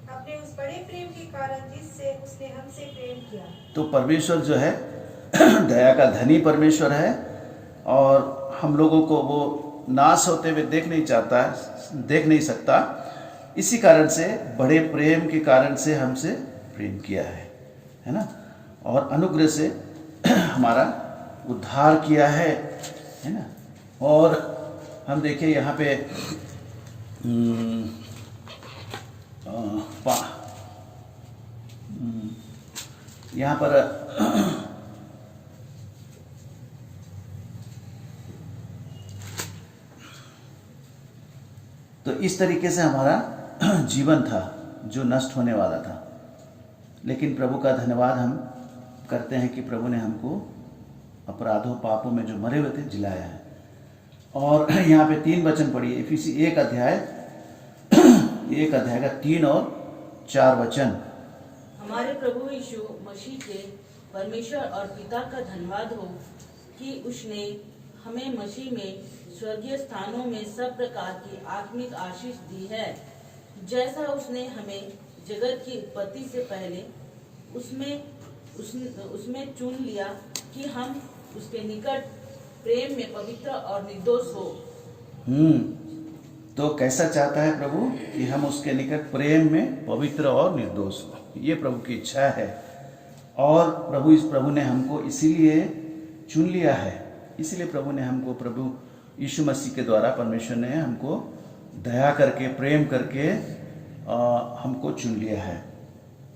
अपने उस बड़े प्रेम के कारण जिससे उसने हमसे प्रेम किया। तो परमेश्वर जो है दया का धनी परमेश्वर है, और हम लोगों को वो नाश होते हुए देख नहीं सकता। इसी कारण से बड़े प्रेम के कारण से हमसे प्रेम किया है ना? और अनुग्रह से हमारा उद्धार किया है ना? और हम देखिए यहाँ पे यहाँ पर तो इस तरीके से हमारा जीवन था जो नष्ट होने वाला था, लेकिन प्रभु का धन्यवाद हम करते हैं कि प्रभु ने हमको अपराधों पापों में जो मरे हुए थे जिलाया है। और यहाँ पे 3 वचन पढ़िए, इफिसी 1 अध्याय का 3 और 4 वचन। हमारे प्रभु यीशु मसीह के परमेश्वर और पिता का धन्यवाद हो कि उसने हमें मसीह में स्वर्गीय स्थानों में सब प्रकार की आत्मिक आशीष दी है, जैसा उसने हमें जगत की उत्पत्ति से पहले उसमें चुन लिया कि हम उसके निकट प्रेम में पवित्र और निर्दोष हो। तो कैसा चाहता है प्रभु कि हम उसके निकट प्रेम में पवित्र और निर्दोष हो, ये प्रभु की इच्छा है। और प्रभु ने हमको इसीलिए चुन लिया है, इसीलिए प्रभु ने हमको, प्रभु यीशु मसीह के द्वारा परमेश्वर ने हमको दया करके प्रेम करके हमको चुन लिया है।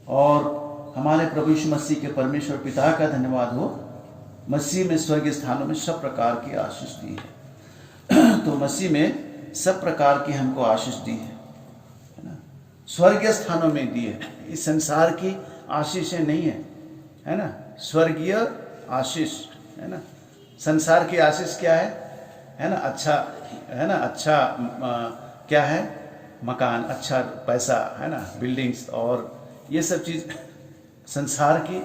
और हमारे प्रभु यीशु मसीह के परमेश्वर पिता का धन्यवाद हो, मसीह में स्वर्गीय स्थानों में सब प्रकार की आशीष दी है। तो मसीह में सब प्रकार की हमको आशीष दी है ना? स्वर्गीय स्थानों में दी है, इस संसार की आशीषें नहीं है ना? स्वर्गीय आशीष है ना? संसार की आशीष क्या है ना? अच्छा है ना? अच्छा क्या है? मकान, अच्छा पैसा है ना? बिल्डिंग्स, और ये सब चीज़ संसार की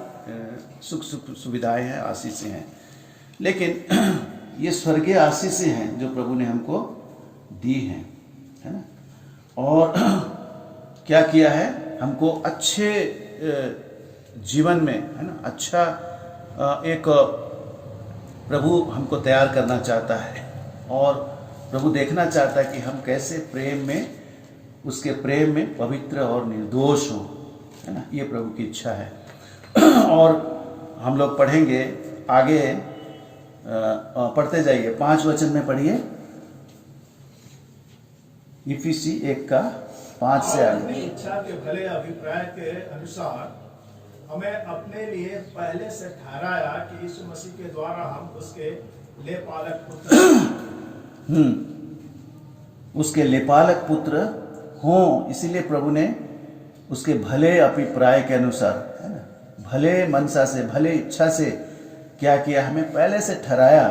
सुख सुविधाएं हैं, आशीषें हैं। लेकिन ये स्वर्गीय आशीषें हैं जो प्रभु ने हमको दी हैं, है ना? और क्या किया है? हमको अच्छे जीवन में, है ना, अच्छा एक प्रभु हमको तैयार करना चाहता है। और प्रभु देखना चाहता है कि हम कैसे प्रेम में, उसके प्रेम में पवित्र और निर्दोष हों, है ना? ये प्रभु की इच्छा है। और हम लोग पढ़ेंगे आगे, पढ़ते जाइए, 5 वचन में पढ़िए, इफिसी 1 का 5 से आगे। अपनी इच्छा के भले अभिप्राय के अनुसार हमें अपने लिए पहले से ठहराया कि यीशु मसीह के द्वारा हम उसके लेपालक पुत्र उसके लेपालक पुत्र हों, इसीलिए प्रभु ने उसके भले अभिप्राय के अनुसार, है ना, भले मनसा से, भले इच्छा से क्या किया? हमें पहले से ठहराया,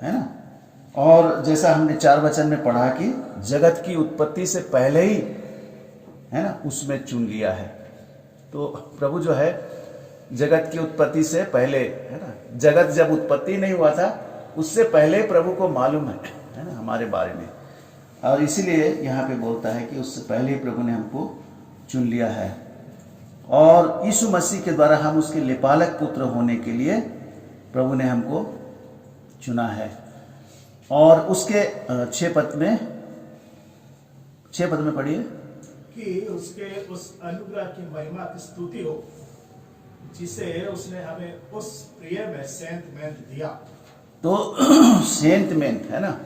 है ना? और जैसा हमने 4 वचन में पढ़ा कि जगत की उत्पत्ति से पहले ही, है ना, उसमें चुन लिया है। तो प्रभु जो है जगत की उत्पत्ति से पहले, है ना, जगत जब उत्पत्ति नहीं हुआ था उससे पहले प्रभु को मालूम है ना, हमारे बारे में। और इसीलिए यहाँ पे बोलता है कि उससे पहले ही प्रभु ने हमको चुन लिया है। और यीशु मसीह के द्वारा हम उसके लेपालक पुत्र होने के लिए प्रभु ने हमको चुना है। और उसके 6 पद में पढ़िए कि उसके उस अनुग्रह की महिमा की स्तुति हो जिसे उसने हमें उस प्रिय में सेंतमेंट दिया। तो सेंतमेंट, है ना?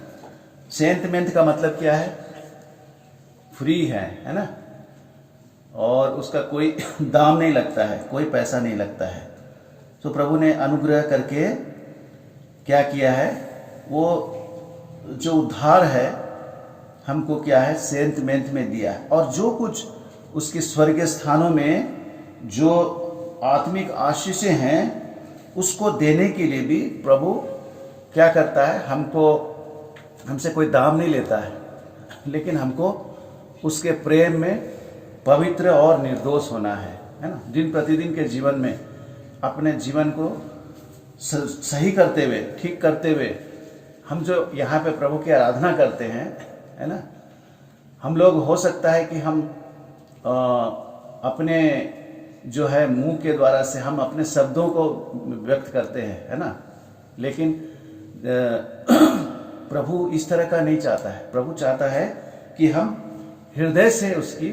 सेंतमेंट का मतलब क्या है? फ्री है ना? और उसका कोई दाम नहीं लगता है, कोई पैसा नहीं लगता है तो प्रभु ने अनुग्रह करके क्या किया है, वो जो उद्धार है हमको क्या है सेंत मेंत में दिया है, और जो कुछ उसके स्वर्गीय स्थानों में जो आत्मिक आशीषें हैं उसको देने के लिए भी प्रभु क्या करता है, हमसे कोई दाम नहीं लेता है, लेकिन हमको उसके प्रेम में पवित्र और निर्दोष होना है ना। दिन प्रतिदिन के जीवन में अपने जीवन को सही करते हुए, ठीक करते हुए, हम जो यहाँ पे प्रभु की आराधना करते हैं, है ना, हम लोग हो सकता है कि हम अपने जो है मुंह के द्वारा से हम अपने शब्दों को व्यक्त करते हैं, है ना, लेकिन प्रभु इस तरह का नहीं चाहता है। प्रभु चाहता है कि हम हृदय से उसकी,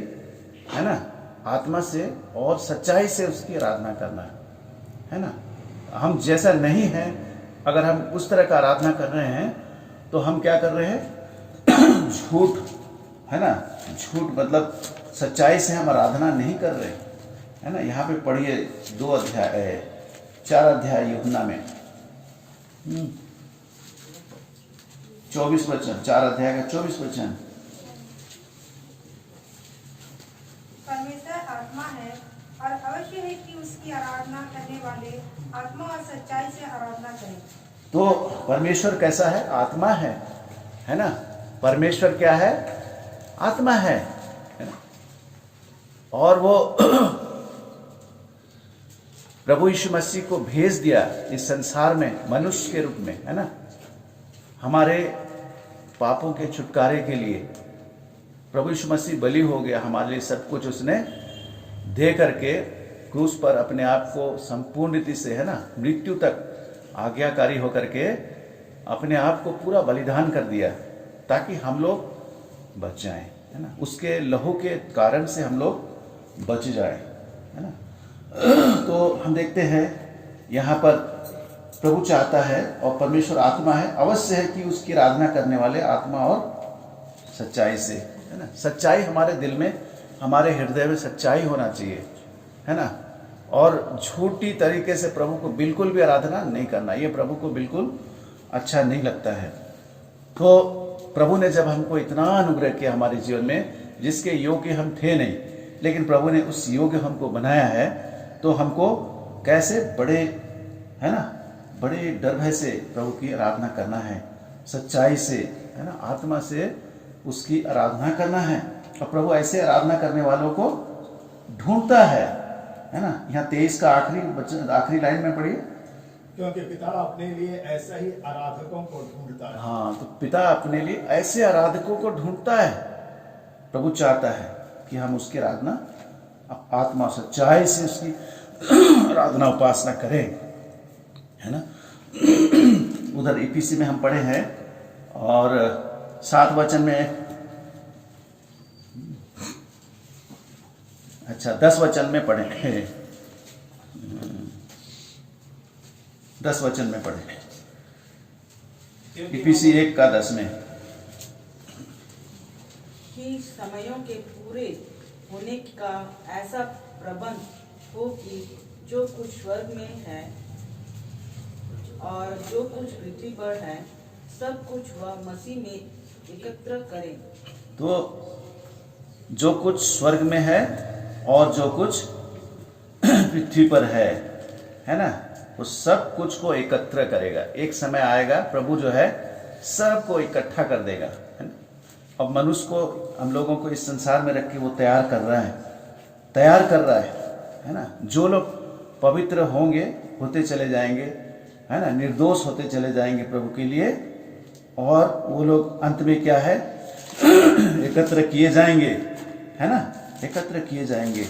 है ना, आत्मा से और सच्चाई से उसकी आराधना करना है ना। हम जैसा नहीं है, अगर हम उस तरह का आराधना कर रहे हैं तो हम क्या कर रहे हैं, झूठ, है ना, झूठ मतलब सच्चाई से हम आराधना नहीं कर रहे, है ना। यहाँ पे पढ़िए 4 अध्याय यूहन्ना में 24 वचन, 4 अध्याय का 24 वचन। परमेश्वर आत्मा है और अवश्य है कि उसकी आराधना करने वाले आत्मा और सच्चाई से आराधना करें। तो परमेश्वर कैसा है, आत्मा है ना। परमेश्वर क्या है, आत्मा है ना? और वो प्रभु यीशु मसीह को भेज दिया इस संसार में मनुष्य के रूप में, है ना, हमारे पापों के छुटकारे के लिए। प्रभु यीशु मसीह बलि हो गया हमारे लिए, सब कुछ उसने दे करके क्रूस पर अपने आप को संपूर्ण रीति से, है ना, मृत्यु तक आज्ञाकारी होकर के अपने आप को पूरा बलिदान कर दिया ताकि हम लोग बच जाएं, है ना। उसके लहू के कारण से हम लोग बच जाएं, है ना। तो हम देखते हैं यहाँ पर प्रभु चाहता है, और परमेश्वर आत्मा है, अवश्य है कि उसकी आराधना करने वाले आत्मा और सच्चाई से, है ना। सच्चाई हमारे दिल में, हमारे हृदय में सच्चाई होना चाहिए, है ना। और झूठी तरीके से प्रभु को बिल्कुल भी आराधना नहीं करना, ये प्रभु को बिल्कुल अच्छा नहीं लगता है। तो प्रभु ने जब हमको इतना अनुग्रह किया हमारे जीवन में, जिसके योग्य हम थे नहीं, लेकिन प्रभु ने उस योग्य हमको बनाया है, तो हमको कैसे बड़े, है ना, बड़े डर भय से प्रभु की आराधना करना है, सच्चाई से, है ना, आत्मा से उसकी आराधना करना है। और प्रभु ऐसे आराधना करने वालों को ढूंढता है ना। यहाँ 23 का आखिरी लाइन में पढ़िए, क्योंकि पिता अपने लिए ऐसा ही आराधकों को ढूंढता है। हाँ, तो पिता अपने लिए ऐसे आराधकों को ढूंढता है। प्रभु चाहता है कि हम उसकी आराधना आत्मा सच्चाई से उसकी आराधना उपासना करें, है ना। उधर ईपीसी में हम पढ़े हैं, और 7 वचन में, अच्छा 10 वचन में पढ़े हैं, 10 वचन में पढ़े, ईपीसी 1 का 10 में, कि समयों के पूरे होने का ऐसा प्रबंध हो कि जो कुछ स्वर्ग में है और जो कुछ पृथ्वी पर है, सब कुछ वह मसीह में एकत्र करे। तो जो कुछ स्वर्ग में है और जो कुछ पृथ्वी पर है ना, वो सब कुछ को एकत्र करेगा। एक समय आएगा प्रभु जो है सबको इकट्ठा कर देगा, है ना। अब मनुष्य को, हम लोगों को इस संसार में रख के वो तैयार कर रहा है ना। जो लोग पवित्र होंगे, होते चले जाएंगे, है ना, निर्दोष होते चले जाएंगे प्रभु के लिए, और वो लोग अंत में क्या है, एकत्र किए जाएंगे, है ना, एकत्र किए जाएंगे।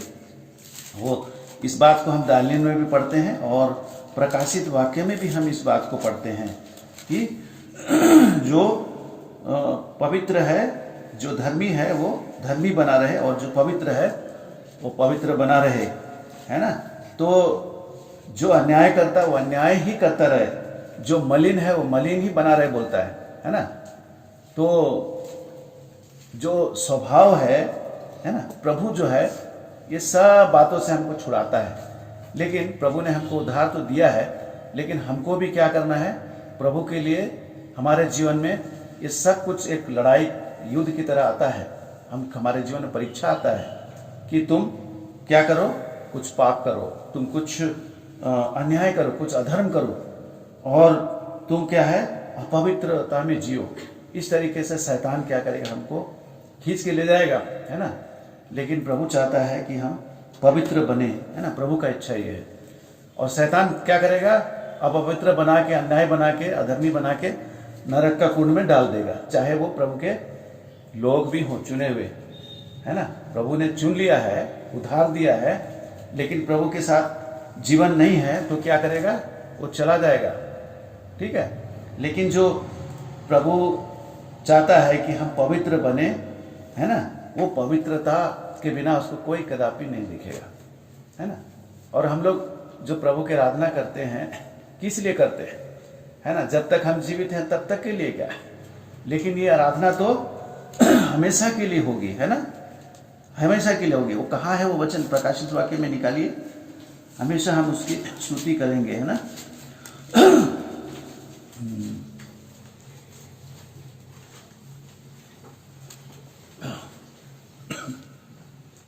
वो इस बात को हम दानियल में भी पढ़ते हैं, और प्रकाशित वाक्य में भी हम इस बात को पढ़ते हैं कि जो पवित्र है, जो धर्मी है वो धर्मी बना रहे, और जो पवित्र है वो पवित्र बना रहे, है ना। तो जो अन्याय करता है वो अन्याय ही करता रहे, जो मलिन है वो मलिन ही बना रहे बोलता है ना। तो जो स्वभाव है ना, प्रभु जो है ये सब बातों से हमको छुड़ाता है, लेकिन प्रभु ने हमको उद्धार तो दिया है, लेकिन हमको भी क्या करना है, प्रभु के लिए हमारे जीवन में ये सब कुछ एक लड़ाई युद्ध की तरह आता है। हमारे जीवन में परीक्षा आता है कि तुम क्या करो, कुछ पाप करो, तुम कुछ अन्याय करो, कुछ अधर्म करो और तुम क्या है अपवित्रता में जियो। इस तरीके से शैतान क्या करेगा, हमको खींच के ले जाएगा, है ना। लेकिन प्रभु चाहता है कि हम पवित्र बने, है ना, प्रभु का इच्छा ये है। और शैतान क्या करेगा, अपवित्र बना के, अन्याय बना के, अधर्मी बना के नरक का कुंड में डाल देगा, चाहे वो प्रभु के लोग भी हों, चुने हुए, है ना। प्रभु ने चुन लिया है, उद्धार दिया है, लेकिन प्रभु के साथ जीवन नहीं है तो क्या करेगा, वो चला जाएगा, ठीक है। लेकिन जो प्रभु चाहता है कि हम पवित्र बने, है ना, वो पवित्रता के बिना उसको कोई कदापि नहीं दिखेगा, है ना। और हम लोग जो प्रभु की आराधना करते हैं किस लिए करते हैं, है ना, जब तक हम जीवित हैं तब तक के लिए क्या, लेकिन ये आराधना तो हमेशा के लिए होगी, है ना, हमेशा के लिए होगी। वो कहाँ है वो वचन, प्रकाशित वाक्य में निकालिए, हमेशा हम उसकी स्तुति करेंगे, है ना।